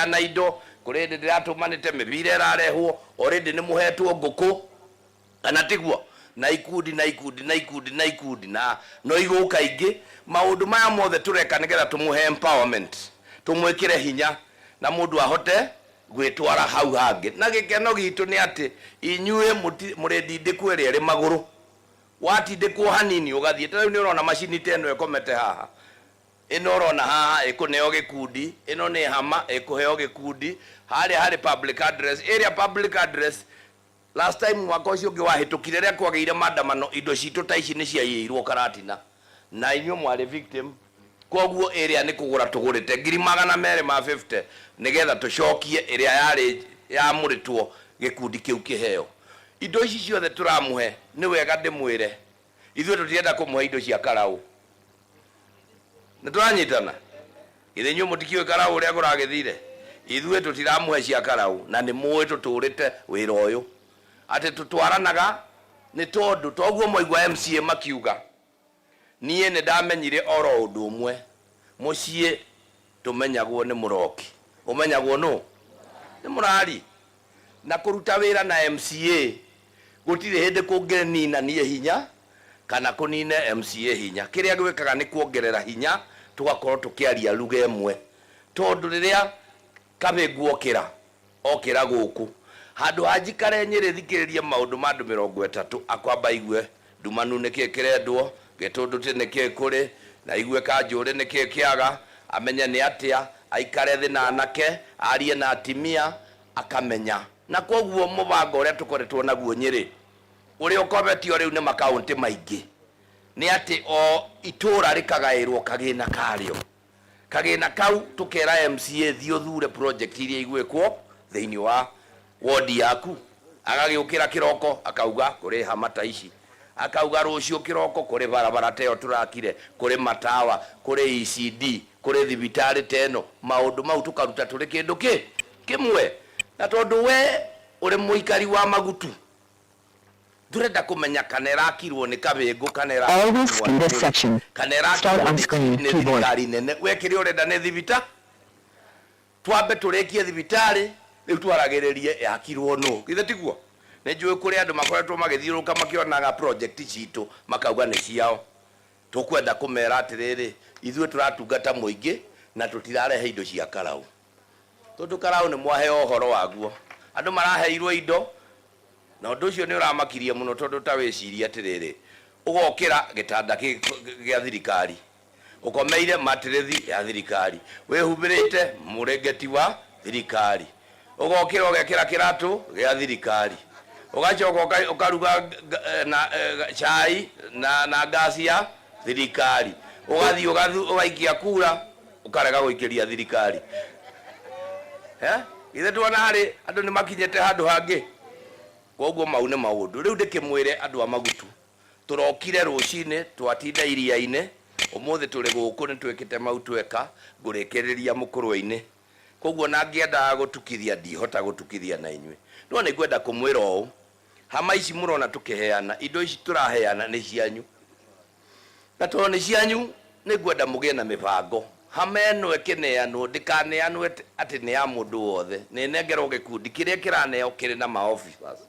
na indo kuri ndiratumanite mibire rarehwo already ni muhetwo nguku ana tiguo na ikundi na no iguka ingi maundu maya mothe tureka nigetha tumuhe empowerment tumwikire hinya na mundu ahote gwitwara hau hangi na gikeno gitu ni ati inyue muridindikwo iri ri maguru watindikwo hanini ugathie tena ni urona machine teno ekomete haha ino urona haha ikuneo gikundi ino ni hama ikuheo gikundi hari public address area public address last time mwaka ucio ngi wahitukire ria kwageire maandamano indo citu ta ici ni ciaiyirwo karatina na inyo mwari victim koguo area ni kugura tugurite 250 nigetha tucokie area yari ya muritwo gikundi kiu kiheo indo ici ciothe turamuhe ni wega ndimwire ithuĩ tutienda kumuhe indo cia karau na turanyitana ithe nyu mutikiwe karau uria kuragithire ithuĩ tutiramuhe cia karau na ni muĩ tuturite wira uyu ati tutwaranaga ni tondu toguo moigwa MCA makiuga niĩ nĩ ndamenyire oro ũndũ ũmwe mũciĩ tumenyagwo nĩ mũroki umenyagwo no nĩ mũrari na kũruta wĩra na MCA gũtirĩ hĩndĩ kũngĩnina niĩ hinya kana kũnine MCA hinya kĩrĩa gwĩkaga nĩ kuongerera hinya tugakorwo tũkĩaria lugha ĩmwe tondũ rĩrĩa Kabĩngu okĩra gũkũ handũ hanjikare Nyĩrĩ thikĩrĩrie maũndũ ma andũ 30 akwamba igue ndumanu nĩkĩ kĩrendwo Gĩtũndũ nĩkĩ kũrĩ na igue Kanjũrĩ nĩkĩ kĩaga amenye nĩ atĩa aikare thĩ na anake arie na atimia akamenya na koguo mũbango ũrĩa tũkoretwo naguo Nyĩrĩ ũrĩa ũkometio rĩu nĩ makaunti maingĩ nĩ atĩ o itũra rĩkagaĩrwo kagĩna karĩo kagĩna kau tũkera MCA thiĩ thure project iria igwĩkwo thĩinĩ wa ward yaku agagĩũkĩra kĩroko akauga kũrĩ hama ta ici akauga rũciũ kĩroko kũrĩ barabara teo turakire kũrĩ matawa kũrĩ ECD kũrĩ thibitarĩ teno maũndũ mau tukaruta tũrĩ kĩndũ kĩmwe na tondũ we ũrĩ mũikari wa Magutu ndurenda kũmenya kana ĩrakirwo nĩ Kabĩngu kana ĩrakirwo nene we kĩrĩa ũrenda nĩ thibita twambe tũrĩkie thibitarĩ rĩu twaragĩrĩrie yakirwo no githe tiguo nĩ njũĩ kũrĩ andũ makoretwo magĩthiũrũka makĩonaga project citũ makauga nĩ ciao tũkwenda kũmera atĩrĩrĩ ithuĩ tũratungata mũingĩ na tũtirarehe indo cia karau tondũ karau nĩ mwaheo ũhoro waguo andũ maraheirwo indo na ũndũ ũcio nĩ ũramakirie mũno tondũ ta wĩciria atĩrĩrĩ ũgokĩra gĩtanda gĩa thirikari ũkomeire matĩrĩthi ya thirikari wĩhumbĩrĩte mũrengeti wa thirikari ũgokĩra ũgekĩra kĩratũ gĩa thirikari ugachoka ukaruga na chai na gasi ya thirikari ugathi ugaikia kura ukarega guikiria thirikari ithe tuona hari andu ni makinyete handu hangi koguo mau ni maundu riu ndikimwire andu a Magutu turokire rucine twatinda iria-ine umuthi turi guku ni twikite mau tweka ngurikiriria mukurwe-ini koguo na ngienda gutukithia ndihota gutukithia na inywe no ni ngwenda kumwira ũũ hama ici murona tukiheana indo ici turaheana ni cianyu na to ni cianyu ni ngwenda mugie na mibango hama eno ekineanwo ndikaneanwo ati ni ya mundu wothe ni nengerwo gikundi kiria kiraneo kiri na ma officers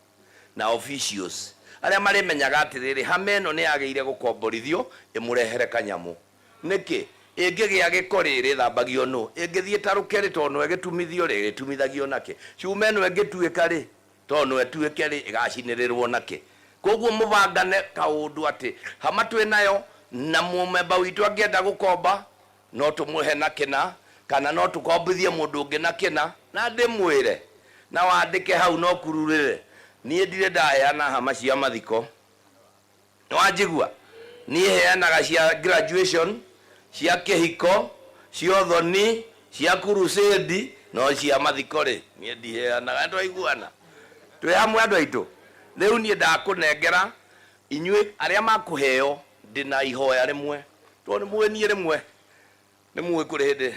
na officials aria mari menyaga atiriri hama eno ni yageire gukomborithio imurehere kanyamu niki ingigia gikoriri thambagio no ingithie tarukeri tono egitumithio ri tumithagio nake ciuma eno egituika ri tono etuike ri igacinirirwo nake koguo mubangane kaundu ati hama twi nayo na mumemba witu angienda gukomba no tumuhe na kina kana no tukombithie mundu ungi na kina na ndimwire na wandike hau no kururire nie ndire ndaheana hama cia mathiko nwajigua nie heanaga cia graduation cia kihiko cia thoni cia crusade no cia mathiko ri nie ndiheanaga ndo aiguana twe hamwe andu aitu riu nie ndakunengera inyue aria makuheo ndina ihoya rimwe to ni muenie rimwe ni muwe kuri hindi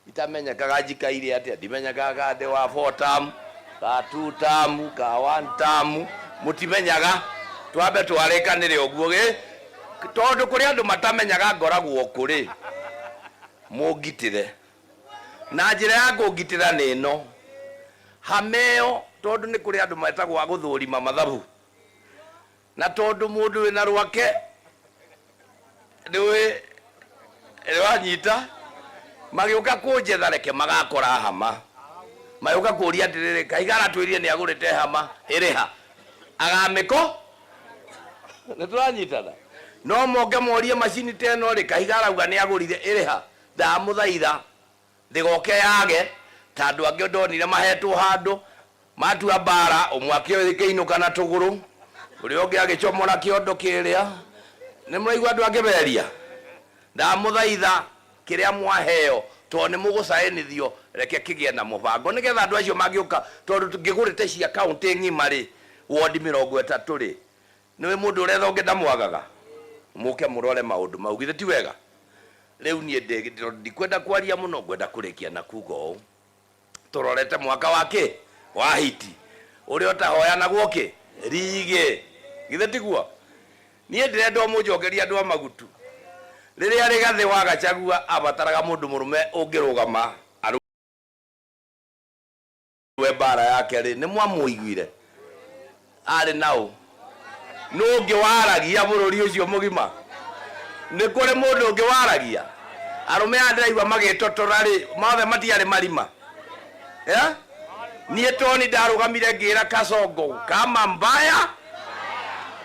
itamenyekaga njikaire atia ndimenyaga ndi wa 4 term ka 2 term ka 1 term mutimenyaga twambe twarikanire uguo ge tondu kuri andu matamenyaga ngoragwo kuri mungitire na njira ya kũngitĩra nĩ ĩno, hameo tondu nĩ kũrĩ andũ metagwo agũthũrima mathabu, na tondu mũndũ wĩna rwake nĩwanyita, magĩũka kũnjetha reke magakora hama, magĩũka kũria atĩrĩrĩ, Kaigara twĩrire nĩ agũrĩte hama ĩrĩha, agamĩko nĩtũranyitana, no moke morie macini teno rĩ, Kaigara auga nĩ agũrire ĩrĩha, ndamũthaitha ndĩgoke yage, tandũ angĩ ndonire mahetwo handũ matua mbara, ũmwe akĩoya kĩinũka na tũgũrũ, ũrĩa ũngĩ agĩcomora kĩondo kĩrĩa, nĩ mũraigua andũ akĩberia, ndamũthaitha kĩrĩa mwaheo tondũ nĩ mũgũcaĩnithio reke kĩgĩe na mũbango, nĩgetha andũ acio mangĩũka, tondũ tũngĩgũrĩte cia kaũntĩ ng'ima rĩ, wondi 30 rĩ, nĩwe mũndũ ũretha ũngĩ ndamwagaga, mũke mũrore maũndũ mau, githĩ ti wega? Rĩu niĩ ndikwenda kwaria mũno, ngwenda kũrĩkia na kuga ũũ, tũrorete mwaka wake wa hiti ũrĩa ũtahoyanagwo kĩ rigi, githĩ tiguo? Niĩ ndĩrenda mũnjokeria andũ a Magutu, rĩrĩa Rigathĩ wa Gachagua abataraga mũndũ mũrũme ũngĩrũgama arũe mbara yake rĩ, nĩ mwamũiguire arĩ naũ? Nũngĩ waragia bũrũri ũcio mũgima? Nĩ kũrĩ mũndũ ũngĩ waragia? Arũme aya ndĩraigua magĩtotora rĩ, mothe matiarĩ marima, niĩ Toni ndarũgamire ngĩra Kasongo kama mbaya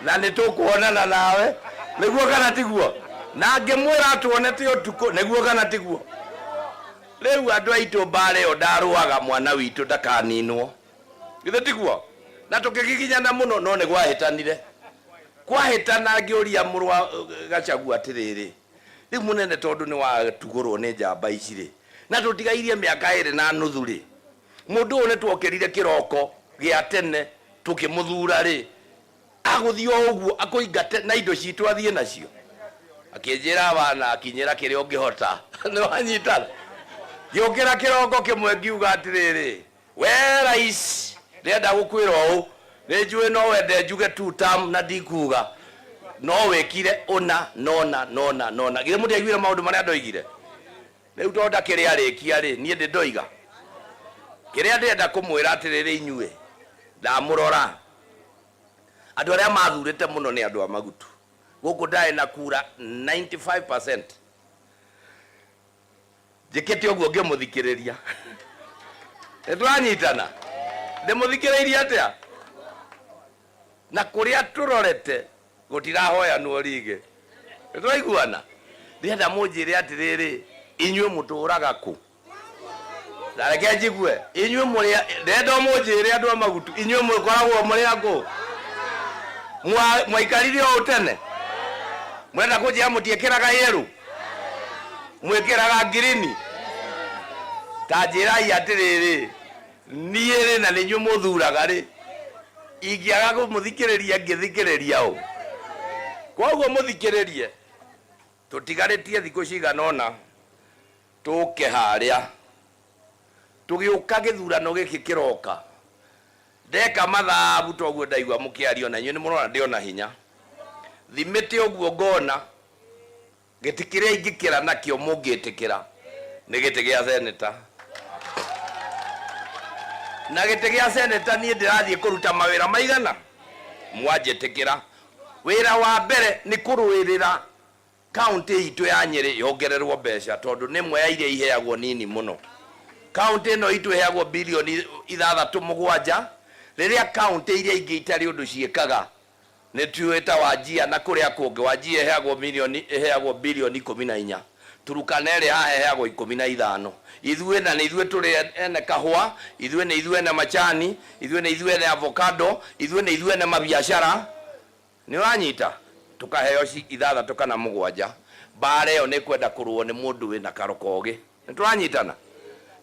na nĩtũkuonana nawe, nĩguo kana tiguo? Na ngĩmwĩra tuonete ũtukũ, nĩguo kana tiguo? Rĩu andũ aitũ mbara ĩyo ndarũaga mwana witũ ndakaninwo, githĩ tiguo? Na tũkĩgiginyana mũno, no nĩ gwahĩtanire, kwahĩtana ngĩũria mũrũ wa Gachagua atĩrĩrĩ, rĩu mũnene tondũ nĩ watugũrwo nĩ njamba ici rĩ, na tũtigairie mĩaka 2.5 rĩ, mũndũ ũyũ nĩtwokĩrire kĩroko gĩa tene tũkĩmũthura rĩ, agũthiĩ o ũguo akũingate na indo citũ athiĩ nacio, akĩnjĩra abana akinyĩra kĩrĩa ũngĩhota, nĩwanyitana, gĩũkĩra kĩroko kĩmwe ngiuga atĩrĩrĩ, we rais ndĩrenda gũkwĩra ũũ, nĩnjũĩ no wende njuge 2 term na ndikuga, no wĩkire ũna nona, githĩ mũtiaiguire maũndũ marĩa ndoigire? Rĩu tondũ ndakĩrĩ arĩkia rĩ, niĩ ndĩ ndoiga kĩrĩa ndĩrenda kũmwĩra atĩrĩrĩ, inyuĩ ndamũrora, andũ arĩa mathurĩte mũno nĩ andũ a Magutu, gũkũ ndarĩ na kura 95%, njĩkĩte ũguo ngĩmũthikĩrĩria, nĩtwanyitana, ndĩmũthikĩrĩirie atĩa? Na kũrĩa tũrorete gũtirahoyanwo rigi, nĩtwaiguana? Ndĩrenda mũnjĩre atĩrĩrĩ, inyuĩ mũtũraga kũ? Na reke njigue, inyuĩ mũrĩa, ndĩrenda mũnjĩre andũ a Magutu, inyuĩ mũkoragwo mũrĩ akũ? Mwaikarire o tene? Mwenda kũnjĩra mũtiĩkĩraga yellow, mwĩkĩraga green? Ta njĩrai atĩrĩrĩ, niĩ rĩ na nĩnyuĩ mũthuraga rĩ, ingĩaga kũmũthikĩrĩria ngĩthikĩrĩria ũũ? Koguo mũthikĩrĩrie, tũtigarĩtie thikũ cigana ũna tũke harĩa, tũgĩũka gĩthurano gĩkĩ kĩroka, ndeka mathabu toguo ndaigua mũkĩario, na inyuĩ nĩmũrona ndĩona hinya, thimĩte ũguo ngona gĩtĩ kĩrĩa ingĩkĩra nakĩo mũngĩtĩkĩra nĩ gĩtĩ gĩa seneta, na gĩtĩ gĩa seneta niĩ ndĩrathiĩ kũruta mawĩra maigana mwanjĩtĩkĩra. Wĩra wa mbere nĩ kũrũĩrĩra kaunti itũ ya Nyĩrĩ yongererwo mbeca, tondũ nĩ ĩmwe ya iria iheagwo nini mũno. Kaunti ĩno itũ iheagwo bilioni 6-7, rĩrĩa kaunti iria ingĩ itarĩ ũndũ ciĩkaga nĩ tuĩta Wajir na kũrĩa kũngĩ. Wajir iheagwo bilioni 14, Turukana ĩrĩa haheagwo 15. Ithuĩ na nĩ ithuĩ tũrĩ ene kahũa, ithuĩ nĩ ithuĩ ene macani, ithuĩ nĩ ithuĩ ene avocado, ithuĩ nĩ ithuĩ ene mabiacara, nĩ wanyita, tukaheo 6 kana 7. Mbara ĩyo nĩ kwenda kũrũo nĩ mũndũ wĩna karokogĩ, nĩ tũranyitana.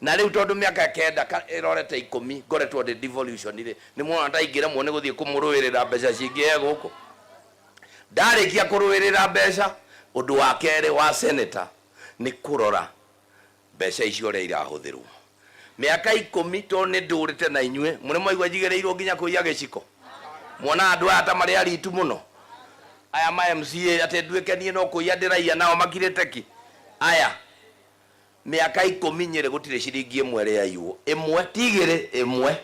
Na rĩu tondũ mĩaka 9 ĩrorete 10 ngoretwo ndĩ devolution rĩ, nĩ mwana ndaingĩremwo nĩ gũthiĩ kũmũrũĩrĩra mbeca cingĩ gũkũ. Ndarĩkia kũrũĩrĩra mbeca, ũndũ wa kerĩ wa senator nĩ kũrora mbeca icio ũrĩa irahũthĩrwo. Mĩaka 10 tondũ nĩ ndũrĩte na inyuĩ, mũrĩ mwaigua njigĩrĩirwo nginya kũiya gĩciko. Mwona andũ aya ta marĩ aritu mũno, aya ma MCA atĩ nduĩke niĩ no kũiya ndĩraiya nao makirĩte ki. Aya miaka 10 Nyeri gutire ciringi imwe ria iwo imwe tigire imwe